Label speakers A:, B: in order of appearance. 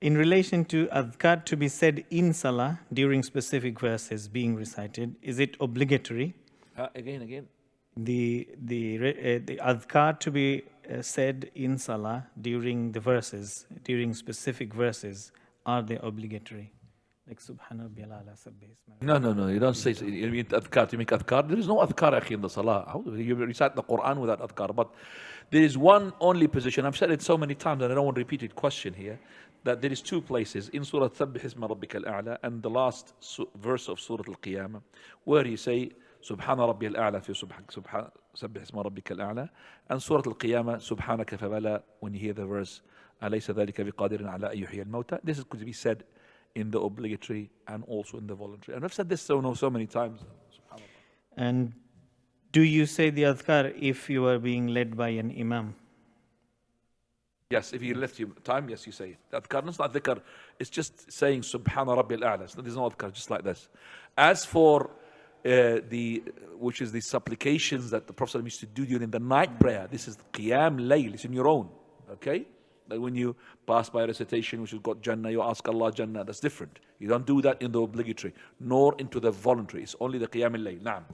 A: In relation to adhkar to be said in Salah during specific verses being recited, is it obligatory?
B: Again.
A: The adhkar to be said in Salah during the verses, during specific verses, are they obligatory? Like Subhana Rabbiyal A'la, Sabbih Isma.
B: No. You don't say. You mean adhkar to make adhkar. There is no adhkar akhi in the salah. How do you recite the Quran without adhkar? But there is one only position. I've said it so many times, and I don't want to repeat it. Question here, that there is two places in Surah Sabbih Isma Rabbika al-A'la and the last verse of Surah Al-Qiyamah, where he say Subhana Rabbi al-A'la fi Sabbih Isma Rabbika al-A'la, and Surah Al-Qiyamah Subhanaka Fabala, when you hear the verse Alaysa dhalika biqadirin ala ayyuhiya al-mawta. This is going to be said in the obligatory and also in the voluntary. And I've said this so many times.
A: And do you say the adhkar if you are being led by an imam?
B: Yes, if you left your time, yes, you say it. Adhkar is not dhikr, it's just saying Subhana Rabbi al-A'la. There's no adhkar, just like this. As for which is the supplications that the Prophet used to do during the night prayer, this is Qiyam Layl, it's in your own, okay? Like when you pass by a recitation which has got Jannah, you ask Allah Jannah, that's different. You don't do that in the obligatory, nor into the voluntary. It's only the Qiyam al-Layl. Naam.